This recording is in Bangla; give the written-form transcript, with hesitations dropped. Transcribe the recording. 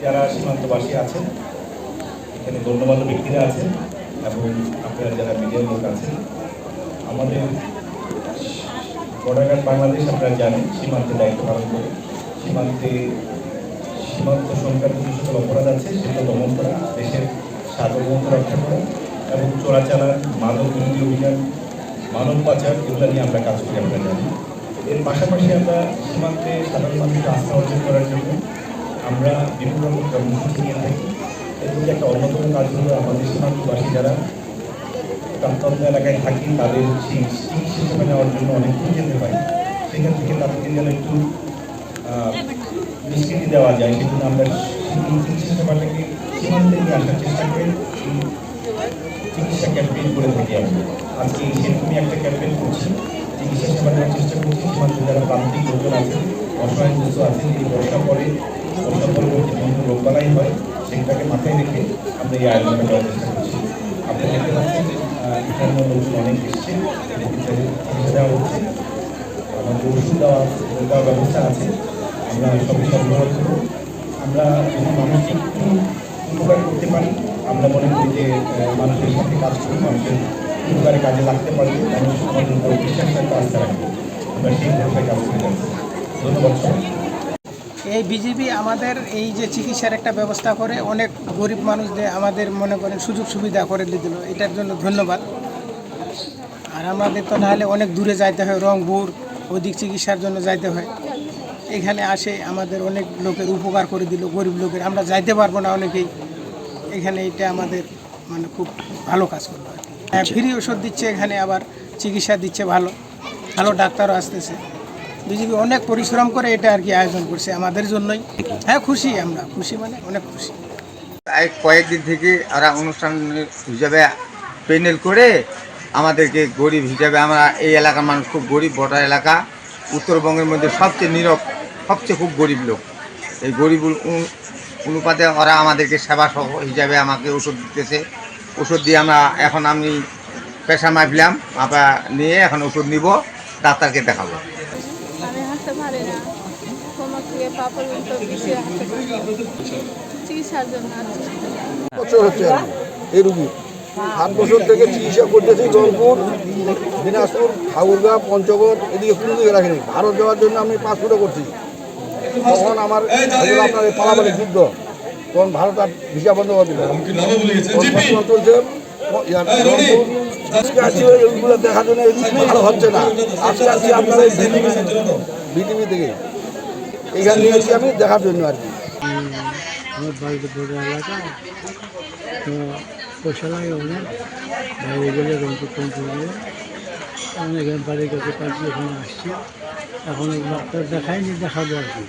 যারা সীমান্তবাসী আছেন, এখানে গণ্যমান্য ব্যক্তিরা আছেন এবং আপনারা যারা মিডিয়ার লোক আছেন, আমাদের বর্ডার গার্ড বাংলাদেশ আপনারা জানেন সীমান্তে দায়িত্ব পালন করে সীমান্ত সংক্রান্ত যে সকল অপরাধ আছে সেগুলো দমন করা, দেশের সার্বভৌমত্ব রক্ষা করা এবং চোরাচালান, মাদক বিরোধী অভিযান, মানব পাচার এগুলো নিয়ে আমরা কাজ করি আপনারা জানি। এর পাশাপাশি আমরা সীমান্তে সাধারণ মানুষের আস্থা অর্জন করার জন্য আমরা বিভিন্ন রকম কর্মসূচি নিয়ে থাকি। এর মধ্যে একটা অন্যতম কাজ হলো আমাদের সীমান্তবাসী যারা প্রত্যন্ত এলাকায় থাকি তাদের চিকিৎসা সেবা নেওয়ার জন্য অনেক দূর যেতে হয়, সেখান থেকে তাদেরকে যেন একটু নিষ্কৃতি দেওয়া যায়, সেজন্য আমরা চিকিৎসা সেবাটাকে সীমান্তে নিয়ে আসার চেষ্টা করে চিকিৎসা ক্যাম্পেইন করে থাকি। আমরা আজকে সেরকমই একটা ক্যাম্পেইন করছি, চিকিৎসা সেবা নেওয়ার চেষ্টা করছি। সীমান্তে যারা প্রান্তিক লোকজন আছেন, অসহায়গ্রস্ত আছেন, এই বর্ষার পরবর্তী বিভিন্ন রোগবালাই হয়, সেটাকে মাথায় রেখে আমরা এই আয়োজনটা করার চেষ্টা করছি। আপনি দেখতে পাচ্ছেন এখানে লোকজন অনেক এসছে, চিকিৎসা দেওয়া হচ্ছে, আমাদের ওষুধ দেওয়ার ব্যবস্থা আছে, আমরা সবই সরবরাহ করব। আমরা যদি মানুষকে একটু উপকার করতে পারি, আমরা মনে করি যে মানুষের সাথে কাজ করি, মানুষের উপকারে কাজে লাগতে পারি, মানুষ আমাদের উপর বিশ্বাস রাখতে আস্থা রাখবে, আমরা সেই ভরসায় কাজ করে যাচ্ছি। ধন্যবাদ সবাই। এই বিজেপি আমাদের এই যে চিকিৎসার একটা ব্যবস্থা করে অনেক গরিব মানুষদের আমাদের মনে করেন সুযোগ সুবিধা করে দিল, এটার জন্য ধন্যবাদ। আর আমাদের তো নাহলে অনেক দূরে যাইতে হয়, রংপুর ওদিক চিকিৎসার জন্য যাইতে হয়, এখানে আসে আমাদের অনেক লোকের উপকার করে দিল, গরিব লোকের। আমরা যাইতে পারবো না অনেকেই, এখানে এটা আমাদের মানে খুব ভালো কাজ করলো আর কি। হ্যাঁ, ফ্রি ওষুধ দিচ্ছে এখানে, আবার চিকিৎসা দিচ্ছে, ভালো ভালো ডাক্তারও আসতেছে। বিজেপি অনেক পরিশ্রম করে এটা আর কি আয়োজন করছে আমাদের জন্যই। হ্যাঁ খুশি, আমরা খুশি, মানে অনেক খুশি। কয়েকদিন থেকে ওরা অনুষ্ঠান হিসাবে প্যানেল করে আমাদেরকে গরিব হিসাবে, আমরা এই এলাকার মানুষ খুব গরিব, বর্ডার এলাকা, উত্তরবঙ্গের মধ্যে সবচেয়ে নীরব, সবচেয়ে খুব গরিব লোক। এই গরিব অনুপাতে ওরা আমাদেরকে সেবা হিসাবে আমাকে ওষুধ দিতেছে। ওষুধ দিয়ে এখন আমি পেশা মাপলাম, আমরা নিয়ে এখন ওষুধ নিব, ডাক্তারকে দেখাবো। আমি হাঁটতে পারি না, কোমর থেকে পা পর্যন্ত পিছিয়ে হাঁটতে পারি না, চিকিৎসার জন্য বছর হচ্ছে এই রুগী 7 বছর থেকে চিকিৎসা করতেছি। রংপুর, দিনাজপুর, ঠাকুরগাঁ, পঞ্চগড়, এদিকে কোনো দিকে রাখিনি। ভারত যাওয়ার জন্য আমি পাসপোর্টও করছি। তখন আমার আপনার এই পালাপালি যুদ্ধ, তখন ভারত আর ভিসা বন্ধ করে দিল। চলছে আজকে আসছি এইগুলো দেখার জন্য, ভালো হচ্ছে না। আজকে আসছি আপনার এই বিটিভি থেকে, এইখানে নিয়ে এসেছি আমি দেখার জন্য আর কি। আমার বাড়িতে বড় এলাকা তো পয়সা লাগে অনেক, বাইরে গেলে রংপুর টম্পুর গেলে আমি এখানে বাড়ির কাছে পাচ্ছি, এখানে আসছি। এখন ডাক্তার দেখাইনি, দেখাবো আর কি।